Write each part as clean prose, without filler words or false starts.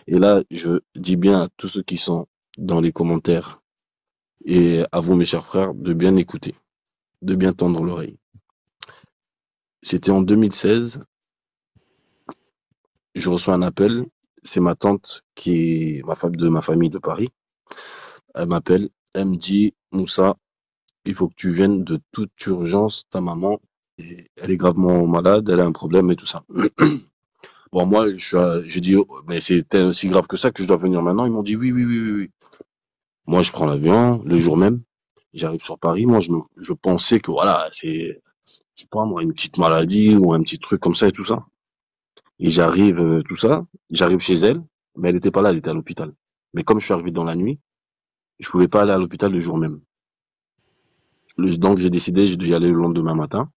Et là, je dis bien à tous ceux qui sont dans les commentaires et à vous, mes chers frères, de bien écouter, de bien tendre l'oreille. C'était en 2016, je reçois un appel, c'est ma tante qui est ma femme de ma famille de Paris. Elle m'appelle, elle me dit, Moussa, il faut que tu viennes de toute urgence, ta maman, elle est gravement malade, elle a un problème et tout ça. Bon, moi, j'ai dit, oh, mais c'est si grave que ça que je dois venir maintenant. Ils m'ont dit oui, oui, oui, oui, oui. Moi, je prends l'avion le jour même. J'arrive sur Paris. Moi, je pensais que voilà, je sais pas moi, une petite maladie ou un petit truc comme ça et tout ça. Et j'arrive, tout ça. J'arrive chez elle, mais elle était pas là, elle était à l'hôpital. Mais comme je suis arrivé dans la nuit, je pouvais pas aller à l'hôpital le jour même. Donc, j'ai décidé d'y aller le lendemain matin.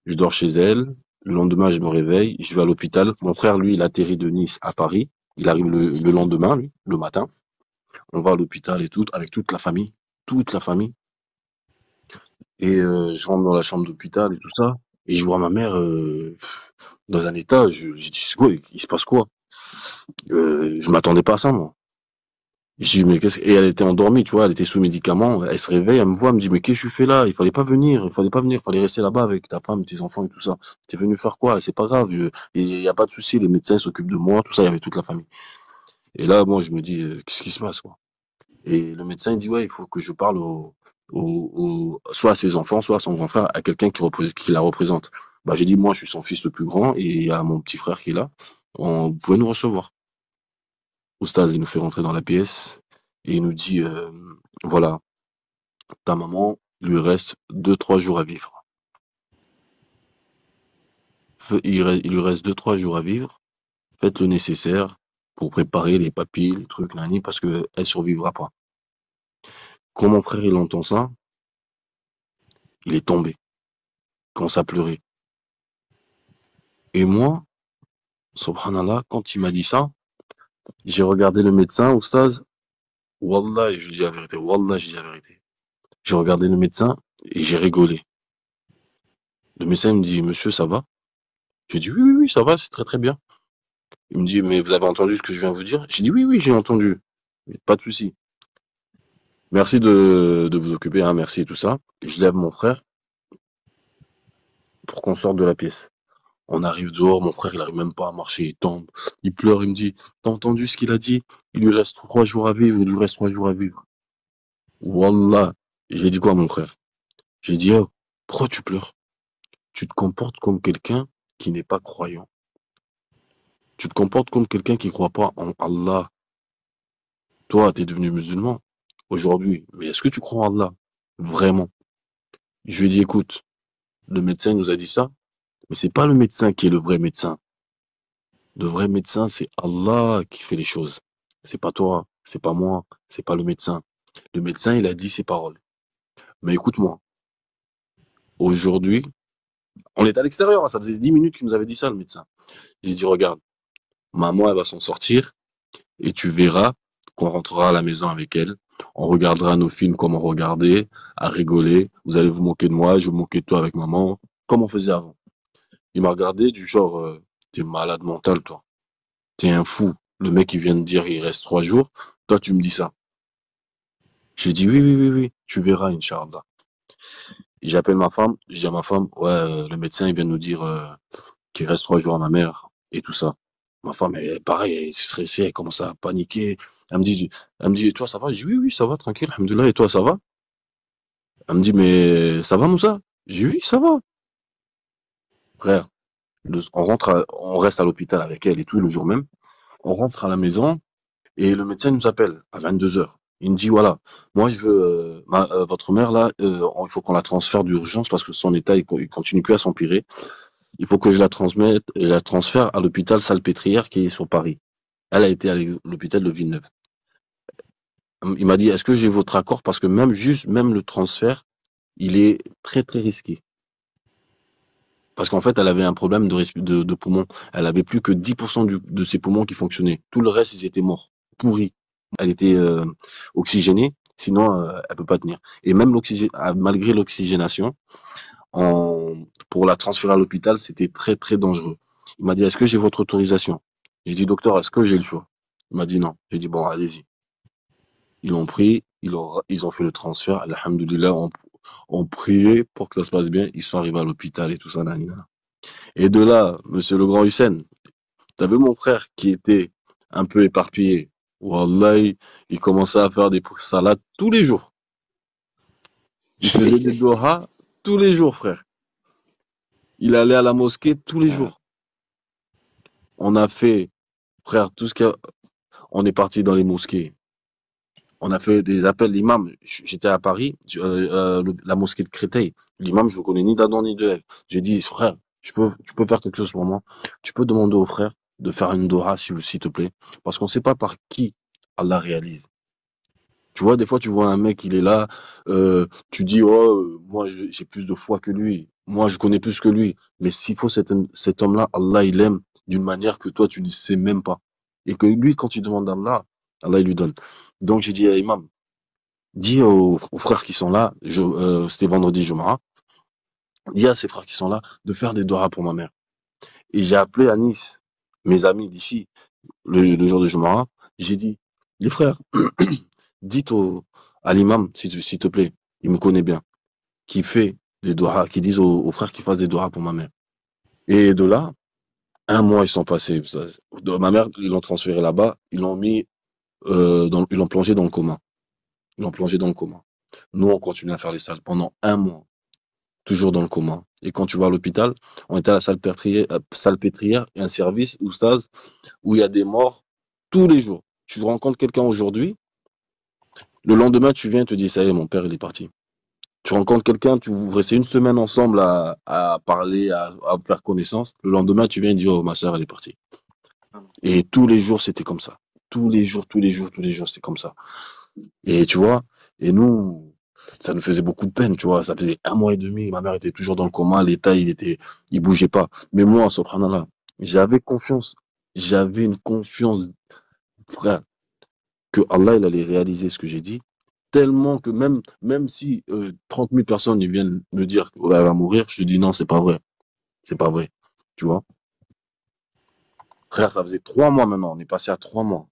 Je dors chez elle. Le lendemain, je me réveille. Je vais à l'hôpital. Mon frère, lui, il atterrit de Nice à Paris. Il arrive le lendemain, lui, le matin. On va à l'hôpital et tout, avec toute la famille. Toute la famille. Et je rentre dans la chambre d'hôpital et tout ça. Et je vois ma mère dans un état. J'ai dit, c'est quoi? Il se passe quoi? Je m'attendais pas à ça, moi. Je dis, mais qu'est-ce et elle était endormie, tu vois, elle était sous médicaments. Elle se réveille, elle me voit, elle me dit, mais qu'est-ce que tu fais là? Il fallait pas venir, il fallait rester là-bas avec ta femme, tes enfants et tout ça. T'es venu faire quoi? C'est pas grave, il y a pas de souci, les médecins s'occupent de moi, tout ça, il y avait toute la famille. Et là, moi, je me dis, qu'est-ce qui se passe, quoi? Et le médecin, il dit, ouais, il faut que je parle soit à ses enfants, soit à son grand frère, à quelqu'un qui la représente. Bah, j'ai dit, moi, je suis son fils le plus grand, et il y a mon petit frère qui est là. On pouvait nous recevoir. Oustaz, il nous fait rentrer dans la pièce, et il nous dit, voilà, ta maman, il lui reste 2, 3 jours à vivre. Il lui reste 2, 3 jours à vivre. Faites le nécessaire pour préparer les papiers, les trucs, nani, parce que elle survivra pas. Quand mon frère, il entend ça, il est tombé. Il commence à pleurer. Et moi, subhanallah, quand il m'a dit ça, j'ai regardé le médecin, oustaz. Wallah, je lui dis la vérité. Wallah, je dis la vérité. J'ai regardé le médecin et j'ai rigolé. Le médecin me dit, monsieur, ça va? J'ai dit, oui, oui, oui, ça va, c'est très, très bien. Il me dit, mais vous avez entendu ce que je viens de vous dire? J'ai dit, oui, oui, j'ai entendu. Pas de souci. Merci de vous occuper, hein, merci et tout ça. Je lève mon frère pour qu'on sorte de la pièce. On arrive dehors, mon frère, il arrive même pas à marcher, il tombe, il pleure, il me dit, t'as entendu ce qu'il a dit? Il lui reste 3 jours à vivre, il lui reste 3 jours à vivre. Wallah. J'ai dit quoi à mon frère? J'ai dit, oh, pourquoi tu pleures? Tu te comportes comme quelqu'un qui n'est pas croyant. Tu te comportes comme quelqu'un qui ne croit pas en Allah. Toi, tu es devenu musulman aujourd'hui. Mais est-ce que tu crois en Allah? Vraiment? Je lui ai dit, écoute, le médecin nous a dit ça, mais c'est pas le médecin qui est le vrai médecin. Le vrai médecin, c'est Allah qui fait les choses. C'est pas toi, c'est pas moi, c'est pas le médecin. Le médecin, il a dit ses paroles. Mais écoute-moi, aujourd'hui, on est à l'extérieur, hein, ça faisait 10 minutes qu'il nous avait dit ça, le médecin. Il dit, regarde, maman, elle va s'en sortir et tu verras qu'on rentrera à la maison avec elle. On regardera nos films comme on regardait, à rigoler. Vous allez vous moquer de moi, je vais me moquer de toi avec maman, comme on faisait avant. Il m'a regardé du genre, t'es malade mental, toi. T'es un fou. Le mec, il vient de dire, il reste 3 jours. Toi, tu me dis ça. J'ai dit, oui, oui, oui, oui, tu verras, Inch'Allah. J'appelle ma femme, je dis à ma femme, ouais, le médecin, il vient de nous dire qu'il reste 3 jours à ma mère et tout ça. Ma femme, elle, pareil, elle est stressée, elle commence à paniquer. Elle me dit, et toi, ça va? Je dis, oui, oui, ça va, tranquille, alhamdoulilah, et toi, ça va? Elle me dit, mais ça va, Moussa? Je dis, oui, ça va. Frère, on reste à l'hôpital avec elle et tout le jour même. On rentre à la maison et le médecin nous appelle à 22 heures. Il me dit, voilà, moi, je veux, votre mère, là, il faut qu'on la transfère d'urgence parce que son état, il continue plus à s'empirer. Il faut que je la transfère à l'hôpital Salpêtrière qui est sur Paris. Elle a été à l'hôpital de Villeneuve. Il m'a dit, est-ce que j'ai votre accord? Parce que même le transfert, il est très, très risqué. Parce qu'en fait, elle avait un problème de poumon. Elle avait plus que 10% de ses poumons qui fonctionnaient. Tout le reste, ils étaient morts, pourris. Elle était oxygénée, sinon elle peut pas tenir. Et même malgré l'oxygénation, pour la transférer à l'hôpital, c'était très très dangereux. Il m'a dit, est-ce que j'ai votre autorisation? J'ai dit, docteur, est-ce que j'ai le choix? Il m'a dit non. J'ai dit, bon, allez-y. Ils l'ont pris, ils ont fait le transfert. Alhamdoulilah, on priait pour que ça se passe bien. Ils sont arrivés à l'hôpital et tout ça. Nanana. Et de là, monsieur le grand Hussein, t'avais mon frère qui était un peu éparpillé. Wallah, il commençait à faire des salades tous les jours. Il faisait des doha tous les jours, frère. Il allait à la mosquée tous les Ah, jours. On a fait, frère, tout ce que, on est parti dans les mosquées. On a fait des appels. L'imam, j'étais à Paris, la mosquée de Créteil. L'imam, je ne connais ni d'Adam ni de Ève. J'ai dit, frère, tu peux faire quelque chose pour moi. Tu peux demander au frère de faire une doha, s'il te plaît. Parce qu'on ne sait pas par qui Allah réalise. Tu vois, des fois, tu vois un mec, il est là, tu dis, oh, moi, j'ai plus de foi que lui. Moi, je connais plus que lui. Mais s'il faut cet homme-là, Allah, il aime d'une manière que toi, tu ne sais même pas. Et que lui, quand tu demandes à Allah, Allah, il lui donne. Donc, j'ai dit à Imam, dis aux frères qui sont là, c'était vendredi Jumu'ah, dis à ces frères qui sont là de faire des doigts pour ma mère. Et j'ai appelé à Nice, mes amis d'ici, le jour de Jumu'ah, j'ai dit, les frères, dites à l'imam, s'il te plaît, il me connaît bien, qui fait des doigts, qui disent aux frères qu'ils fassent des doigts pour ma mère. Et de là, un mois ils sont passés. Ma mère, ils l'ont transféré là-bas, ils l'ont mis, ils l'ont plongé dans le coma. Ils l'ont plongé dans le coma. Nous, on continue à faire les salles pendant un mois, toujours dans le coma. Et quand tu vas à l'hôpital, on était à la salle pétrière et un service où où il y a des morts tous les jours. Tu rencontres quelqu'un aujourd'hui, le lendemain, tu viens et te dis, ça y est, mon père, il est parti. Tu rencontres quelqu'un, vous restez une semaine ensemble à parler, à faire connaissance. Le lendemain, tu viens et dis, oh, ma soeur, elle est partie. Et tous les jours, c'était comme ça. Tous les jours, tous les jours, tous les jours, c'était comme ça. Et tu vois, et nous, ça nous faisait beaucoup de peine, tu vois. Ça faisait un mois et demi, ma mère était toujours dans le coma, l'état, il bougeait pas. Mais moi, subhanallah, j'avais confiance. J'avais une confiance, frère, que Allah, il allait réaliser ce que j'ai dit. Tellement que même si 30 000 personnes ils viennent me dire qu'elle va mourir, je dis non, c'est pas vrai. C'est pas vrai. Tu vois? Frère, ça faisait 3 mois maintenant. On est passé à 3 mois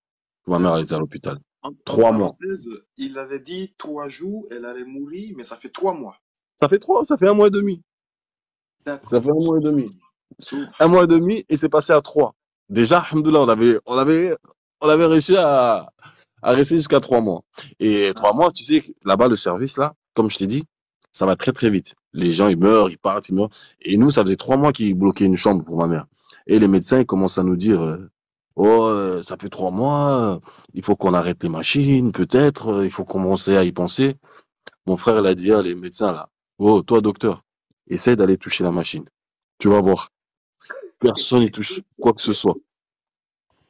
que ma mère elle d'accord. était à l'hôpital. Entre 3 mois. parenthèses, il avait dit 3 jours, elle allait mourir, mais ça fait 3 mois. Ça fait un mois et demi. Ça D'accord. fait un mois et demi. Un mois et Subhanallah. demi et c'est passé à 3. Déjà, alhamdoulilah, on avait réussi à rester jusqu'à 3 mois. Et Ah, 3 mois, tu sais, là-bas, le service, là, comme je t'ai dit, ça va très très vite. Les gens, ils meurent, ils partent, ils meurent. Et nous, ça faisait 3 mois qu'ils bloquaient une chambre pour ma mère. Et les médecins, ils commencent à nous dire, oh, ça fait 3 mois, il faut qu'on arrête les machines, peut-être, il faut commencer à y penser. Mon frère, il a dit, ah, les médecins, là, oh, toi, docteur, essaye d'aller toucher la machine. Tu vas voir. Personne n'y touche quoi que ce soit.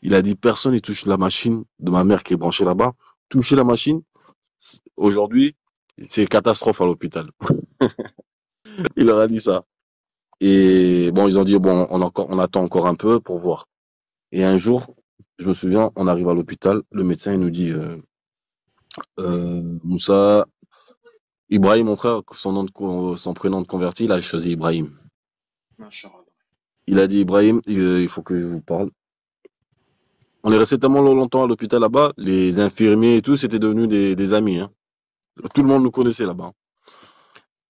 Il a dit, personne n'y touche la machine de ma mère qui est branchée là-bas. Toucher la machine, aujourd'hui, c'est catastrophe à l'hôpital. Il leur a dit ça. Et bon, ils ont dit, bon, on attend encore un peu pour voir. Et un jour, je me souviens, on arrive à l'hôpital, le médecin il nous dit, Moussa, Ibrahim, mon frère, son prénom de converti, il a choisi Ibrahim. Masha'Allah. Il a dit, Ibrahim, il faut que je vous parle. On est resté tellement longtemps à l'hôpital là-bas, les infirmiers et tout, c'était devenu des amis. Hein. Tout le monde nous connaissait là-bas.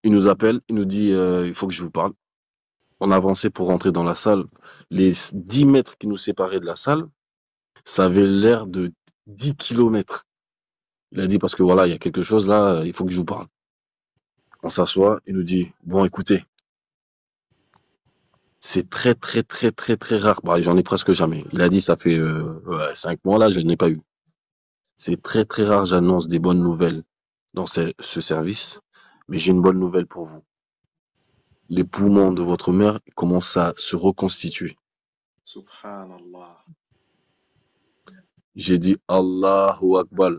Il nous appelle, il nous dit, il faut que je vous parle. On avançait pour rentrer dans la salle. Les 10 mètres qui nous séparaient de la salle, ça avait l'air de 10 kilomètres. Il a dit, parce que voilà, il y a quelque chose là, il faut que je vous parle. On s'assoit, il nous dit, bon, écoutez, c'est très, très, très, très, très rare. Bah, j'en ai presque jamais. Il a dit, ça fait 5 mois là, je n'ai pas eu. C'est très, très rare, j'annonce des bonnes nouvelles dans ce service, mais j'ai une bonne nouvelle pour vous. Les poumons de votre mère commencent à se reconstituer. Subhanallah. J'ai dit Allahu Akbar.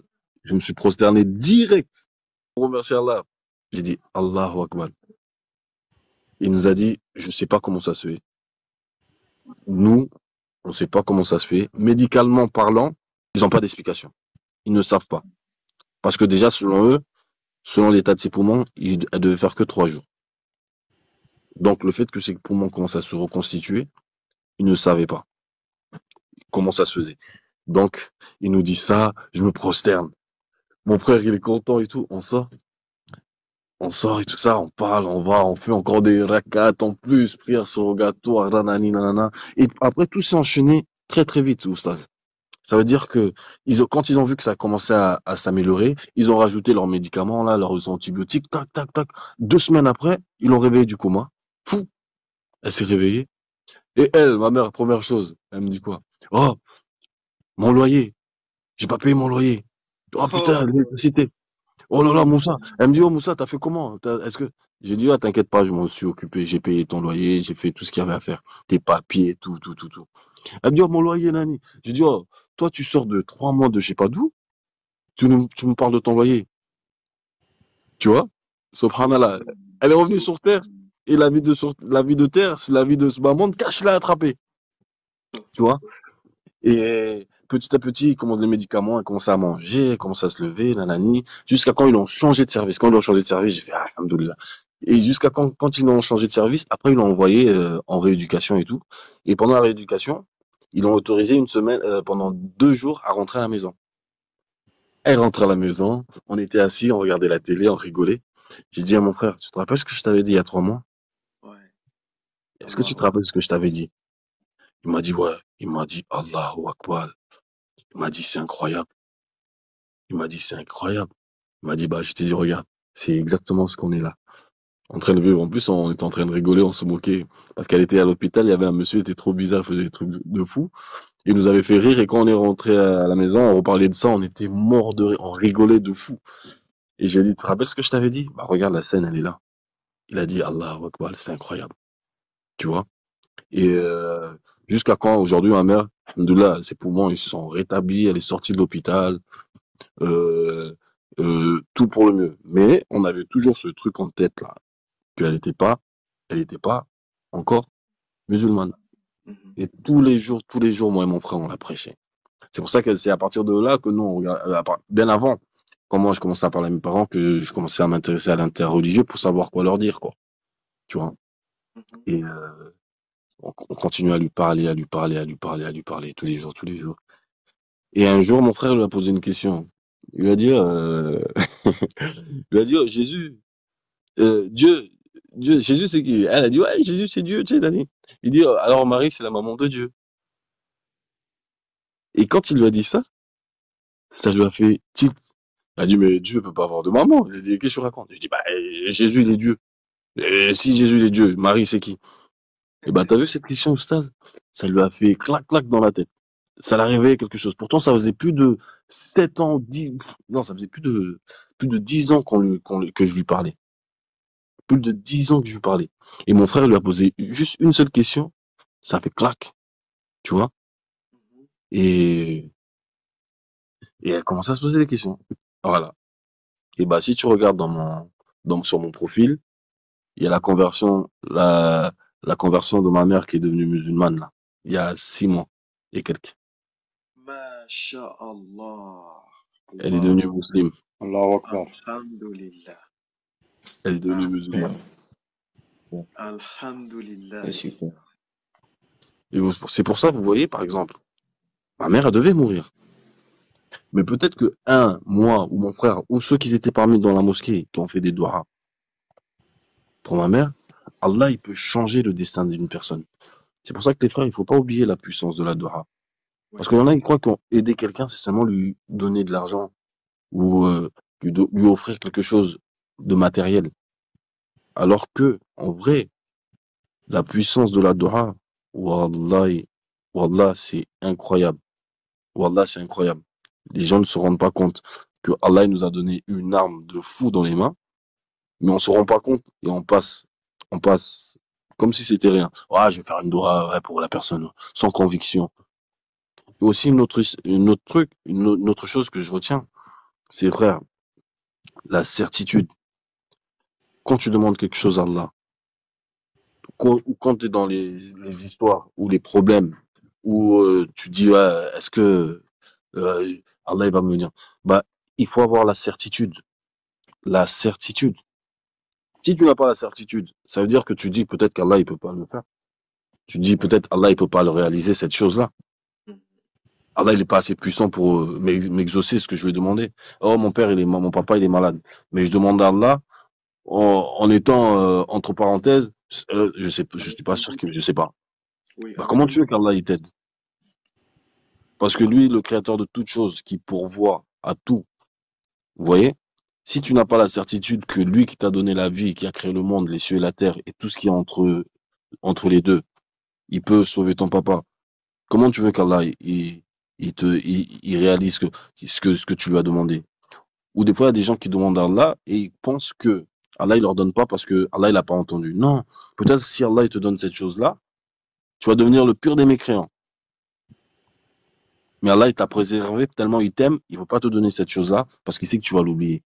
Je me suis prosterné direct pour remercier Allah. J'ai dit Allahu Akbar. Il nous a dit, je ne sais pas comment ça se fait. Nous, on ne sait pas comment ça se fait. Médicalement parlant, ils n'ont pas d'explication. Ils ne savent pas. Parce que déjà, selon eux, selon l'état de ses poumons, elle devait faire que 3 jours. Donc le fait que ses poumons commencent à se reconstituer, ils ne savaient pas comment ça se faisait. Donc, il nous dit ça, je me prosterne. Mon frère, il est content et tout. On sort et tout ça, on parle, on va, on fait encore des rakats en plus, prière surrogatoire, nanani, nanana. Et après, tout s'est enchaîné très très vite, oustaz. Ça veut dire que quand ils ont vu que ça a commencé à s'améliorer, ils ont rajouté leurs médicaments, là, leurs antibiotiques, tac, tac, tac. 2 semaines après, ils l'ont réveillée du coma. Fou, elle s'est réveillée. Et elle, ma mère, première chose, elle me dit quoi? Oh, mon loyer, j'ai pas payé mon loyer. Oh putain, Oh, l'électricité. Oh là là, Moussa. Elle me dit, oh Moussa, t'as fait comment? Est-ce que j'ai dit, ah, t'inquiète pas, je m'en suis occupé, j'ai payé ton loyer, j'ai fait tout ce qu'il y avait à faire, tes papiers, tout, tout, tout, tout. Elle me dit, oh mon loyer, Nani. J'ai dit, oh, toi tu sors de 3 mois de je sais pas d'où, tu me parles de ton loyer, tu vois? Subhanallah. Elle est revenue sur terre et la vie de terre, c'est la vie de ce bas monde, cache l'a attrapé, tu vois? Et petit à petit, il commence les médicaments, elle commence à manger, elle commence à se lever, nanani, jusqu'à quand ils ont changé de service. Quand ils ont changé de service, j'ai fait, ah, alhamdoulilah. Et jusqu'à quand ils ont changé de service, après ils l'ont envoyé en rééducation et tout. Et pendant la rééducation, ils l'ont autorisé une semaine, pendant 2 jours à rentrer à la maison. Elle rentre à la maison, on était assis, on regardait la télé, on rigolait. J'ai dit à mon frère, tu te rappelles ce que je t'avais dit il y a 3 mois? ouais. Est-ce que tu te Allahu rappelles ce que je t'avais dit? Il m'a dit, ouais. Il m'a dit, Allahu Akbar. Il m'a dit, c'est incroyable. Il m'a dit, c'est incroyable. Il m'a dit, bah, je t'ai dit, regarde, c'est exactement ce qu'on est là. En train de vivre. En plus, on était en train de rigoler, on se moquait. Parce qu'elle était à l'hôpital, il y avait un monsieur, il était trop bizarre, il faisait des trucs de fou. Il nous avait fait rire et quand on est rentré à la maison, on reparlait de ça, on était mort de rire, on rigolait de fou. Et je lui ai dit, tu te rappelles ce que je t'avais dit? Bah, regarde, la scène, elle est là. Il a dit, Allahu Akbar, c'est incroyable. Tu vois? Et jusqu'à quand, aujourd'hui, ma mère, alhamdoulilah, ses poumons, ils se sont rétablis, elle est sortie de l'hôpital. euh, tout pour le mieux. Mais on avait toujours ce truc en tête là, elle n'était pas encore musulmane. Mhm. Et tous les jours, moi et mon frère, on la prêchait. C'est pour ça que c'est à partir de là que nous, on regarde, bien avant, quand moi je commençais à parler à mes parents, que je commençais à m'intéresser à l'interreligieux pour savoir quoi leur dire, quoi. Tu vois. Mhm. Et on continue à lui parler, à lui parler, à lui parler, à lui parler tous les jours, tous les jours. Et un jour, mon frère lui a posé une question. Il lui a dit, il lui a dit, oh, Jésus, Dieu, Jésus c'est qui? Elle a dit, ouais, Jésus c'est Dieu, tu sais, Dani. Il dit, alors Marie c'est la maman de Dieu. Et quand il lui a dit ça lui a fait tilt. Elle a dit, mais Dieu peut pas avoir de maman. Il a dit, qu'est-ce que tu racontes? Je dis, bah, Jésus il est Dieu. Et si Jésus il est Dieu, Marie c'est qui? Et bah, t'as vu cette question, Oustaz? Ça lui a fait clac, clac dans la tête. Ça l'a réveillé quelque chose. Pourtant, ça faisait plus de 7 ans, 10, non, ça faisait plus de 10 ans que je lui parlais. Plus de 10 ans que je lui parlais. Et mon frère lui a posé juste une seule question. Ça fait clac, tu vois. Mhm. Et, et elle commence à se poser des questions. Voilà. Et bah, si tu regardes sur mon profil, il y a la conversion de ma mère qui est devenue musulmane, là. Il y a 6 mois et quelques. Masha'Allah. Elle est Allah. devenue musulmane. Allahu Akbar. Alhamdulillah. Elle est devenue Ah, musulmane. Alhamdulillah. C'est super. Et c'est pour ça, vous voyez, par exemple, ma mère, elle devait mourir. Mais peut-être que moi, ou mon frère, ou ceux qui étaient parmi dans la mosquée, qui ont fait des doigts pour ma mère, Allah, il peut changer le destin d'une personne. C'est pour ça que les frères, il faut pas oublier la puissance de la doha. Oui. Parce qu'il y en a, ils croient qu'aider quelqu'un, c'est seulement lui donner de l'argent ou lui offrir quelque chose de matériel. Alors que, en vrai, la puissance de la doha, wallahi, wallah, c'est incroyable. Wallah, c'est incroyable. Les gens ne se rendent pas compte que Allah il nous a donné une arme de fou dans les mains, mais on se rend pas compte et on passe comme si c'était rien. Ah, je vais faire une doha ouais, pour la personne, sans conviction. Et aussi une autre chose que je retiens, c'est frère, la certitude. Quand tu demandes quelque chose à Allah, quand tu es dans les histoires ou les problèmes, où tu dis ouais, est-ce que Allah il va me venir, bah il faut avoir la certitude. La certitude. Si tu n'as pas la certitude, ça veut dire que tu dis peut-être qu'Allah il peut pas le faire. Tu dis peut-être Allah il peut pas le réaliser cette chose-là. Mhm. Allah, il n'est pas assez puissant pour m'exaucer ce que je lui ai demandé. Oh, mon papa, il est malade. Mais je demande à Allah, en étant, entre parenthèses, je suis pas sûr que, je sais pas. Oui, Bah, avec comment un tu veux doute. qu'Allah, il t'aide? Parce que lui, le créateur de toutes choses, qui pourvoit à tout, vous voyez? Si tu n'as pas la certitude que lui qui t'a donné la vie, qui a créé le monde, les cieux et la terre, et tout ce qui est entre les deux, il peut sauver ton papa. Comment tu veux qu'Allah, il réalise ce que tu lui as demandé? Ou des fois, il y a des gens qui demandent à Allah et ils pensent que Allah, il leur donne pas parce que Allah, il a pas entendu. Non. Peut-être si Allah, il te donne cette chose-là, tu vas devenir le pire des mécréants. Mais Allah, il t'a préservé tellement il t'aime, il ne veut pas te donner cette chose-là parce qu'il sait que tu vas l'oublier.